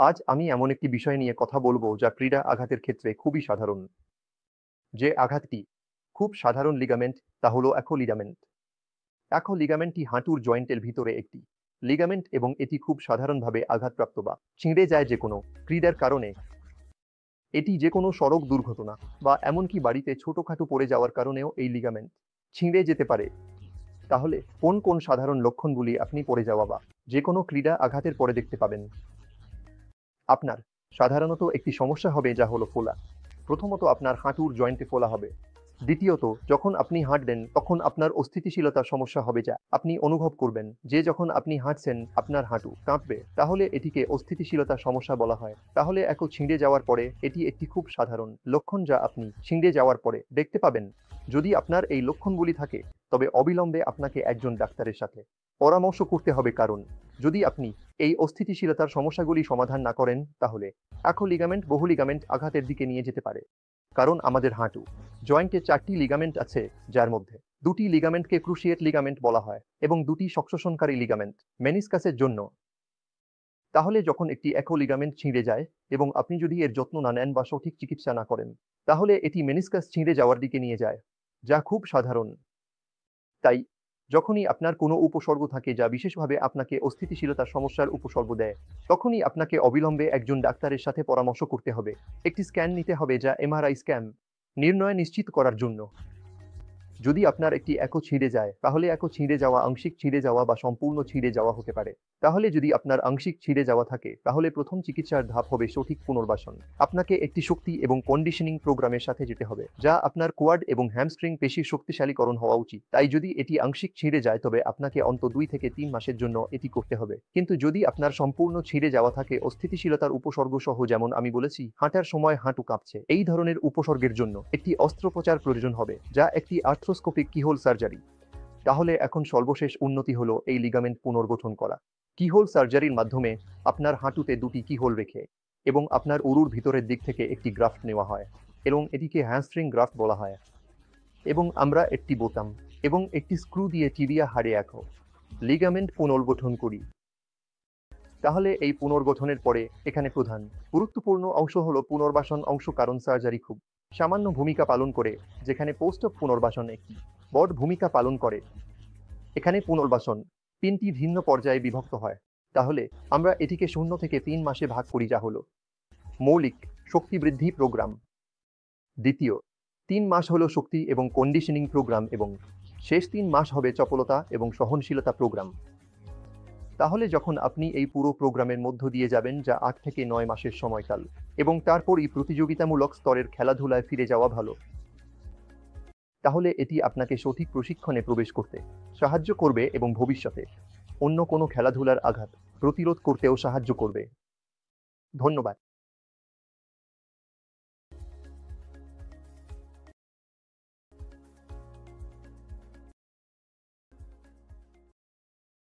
আজ আমি এমন একটি বিষয় নিয়ে কথা বলবো যা ক্রীড়া আঘাতের ক্ষেত্রে খুবই সাধারণ। যে আঘাতটি খুব সাধারণ লিগামেন্ট তা হলো অ্যাক্রোলিগামেন্ট। অ্যাক্রোলিগামেন্টটি হাঁটুর জয়েন্টের ভিতরে একটি লিগামেন্ট এবং এটি খুব সাধারণভাবে আঘাতপ্রাপ্ত বা ছিঁড়ে যায় যে কোনো ক্রীড়ার কারণে। এটি যে কোনো সড়ক দুর্ঘটনা বা এমনকি বাড়িতে ছোটখাটো পড়ে যাওয়ার কারণেও এই লিগামেন্ট ছিঁড়ে যেতে পারে। তাহলে কোন কোন সাধারণ লক্ষণগুলি আপনি পড়ে যাওয়া বা যে কোনো ক্রীড়া আঘাতের পরে দেখতে পাবেন? আপনার সাধারণত একটি সমস্যা হবে যা হলো ফোলা। প্রথমত আপনার হাঁটুর জয়েন্টে ফোলা হবে। দ্বিতীয়ত যখন আপনি হাঁটবেন তখন আপনার অস্থিতিশীলতার সমস্যা হবে যা আপনি অনুভব করবেন যে যখন আপনি হাঁটছেন আপনার হাঁটু কাঁপবে, তাহলে এটিকে অস্থিতিশীলতার সমস্যা বলা হয়। তাহলে ছিঁড়ে যাওয়ার পরে এটি একটি খুব সাধারণ লক্ষণ যা আপনি ছিঁড়ে যাওয়ার পরে দেখতে পাবেন। যদি আপনার এই লক্ষণগুলি থাকে তবে অবিলম্বে আপনাকে একজন ডাক্তারের সাথে পরামর্শ করতে হবে, কারণ যদি আপনি এই অস্থিতিশীলতার সমস্যাগুলি সমাধান না করেন তাহলে অ্যাক্রোলিগামেন্ট বহু লিগামেন্ট আঘাতের দিকে নিয়ে যেতে পারে। কারণ আমাদের হাঁটু জয়েন্টে 4টি লিগামেন্ট আছে, যার মধ্যে 2টি লিগামেন্টকে ক্রুশিয়েট লিগামেন্ট বলা হয় এবং 2টি সংশ্লেষণকারী লিগামেন্ট মেনিসকাসের জন্য। তাহলে যখন একটি অ্যাক্রোলিগামেন্ট ছিঁড়ে যায় এবং আপনি যদি এর যত্ন না নেন বা সঠিক চিকিৎসা না করেন, তাহলে এটি মেনিসকাস ছিঁড়ে যাওয়ার দিকে নিয়ে যায়, যা খুব সাধারণ। তাই যখনই আপনার কোনো উপসর্গ থাকে যা বিশেষভাবে আপনাকে অস্থিতিশীলতার সমস্যার উপসর্গ দেয়, তখনই আপনাকে অবিলম্বে একজন ডাক্তারের সাথে পরামর্শ করতে হবে। একটি স্ক্যান নিতে হবে যা এমআরআই স্ক্যান নির্ণয় নিশ্চিত করার জন্য। যদি আপনার একটি ছিঁড়ে যায় তাহলে ছিঁড়ে যাওয়া, আংশিক ছিঁড়ে যাওয়া বা সম্পূর্ণ ছিঁড়ে যাওয়া হতে পারে। তাহলে যদি আপনার আংশিক ছিঁড়ে যাওয়া থাকে তাহলে প্রথম চিকিৎসার ধাপ হবে সঠিক পুনর্বাসন। আপনাকে একটি শক্তি এবং কন্ডিশনিং প্রোগ্রামের সাথে যেতে হবে যা আপনার কোয়াড এবং হ্যামস্ট্রিং পেশির শক্তিশালীকরণ হওয়া উচিত। তাই যদি এটি আংশিক ছিঁড়ে যায় তবে আপনাকে অন্তত 2 থেকে 3 মাসের জন্য এটি করতে হবে। কিন্তু যদি আপনার সম্পূর্ণ ছিঁড়ে যাওয়া থাকে অস্থিতিশীলতার উপসর্গ সহ, যেমন আমি বলেছি হাঁটার সময় হাঁটু কাঁপছে, এই ধরনের উপসর্গের জন্য একটি অস্ত্রোপচার প্রয়োজন হবে যা একটি আর্থ্রোস্কোপিক কিহোল সার্জারি। তাহলে এখন সর্বশেষ উন্নতি হলো এই লিগামেন্ট পুনর্গঠন করা। কিহোল সার্জারির মাধ্যমে আপনার হাঁটুতে 2টি কিহোল রেখে এবং আপনার উরুর ভিতরের দিক থেকে একটি গ্রাফট নেওয়া হয় এবং এটিকে হ্যামস্ট্রিং গ্রাফট বলা হয়। এবং আমরা একটি বোতাম এবং একটি স্ক্রু দিয়ে টিবিয়া হাড়ে লিগামেন্ট পুনর্গঠন করি। তাহলে এই পুনর্গঠনের পরে এখানে প্রধান গুরুত্বপূর্ণ অংশ হলো পুনর্বাসন অংশ, কারণ সার্জারি খুব সামান্য ভূমিকা পালন করে, যেখানে পোস্ট অপ পুনর্বাসন একটি বড় ভূমিকা পালন করে। এখানে পুনর্বাসন 3টি ভিন্ন পর্যায়ে বিভক্ত হয়। তাহলে আমরা এটিকে 0 থেকে 3 মাসে ভাগ করি, যা হলো মৌলিক শক্তি বৃদ্ধি প্রোগ্রাম। দ্বিতীয় 3 মাস হলো শক্তি এবং কন্ডিশনিং প্রোগ্রাম এবং শেষ 3 মাস হবে চপলতা এবং সহনশীলতা প্রোগ্রাম। তাহলে যখন আপনি এই পুরো প্রোগ্রামের মধ্য দিয়ে যাবেন, যা 8 থেকে 9 মাসের সময়কাল, এবং তারপরই প্রতিযোগিতামূলক স্তরের খেলাধুলায় ফিরে যাওয়া ভালো, তাহলে এটি আপনাকে সঠিক প্রশিক্ষণে প্রবেশ করতে সাহায্য করবে এবং ভবিষ্যতে অন্য কোনো খেলাধুলার আঘাত প্রতিরোধ করতেও সাহায্য করবে। ধন্যবাদ।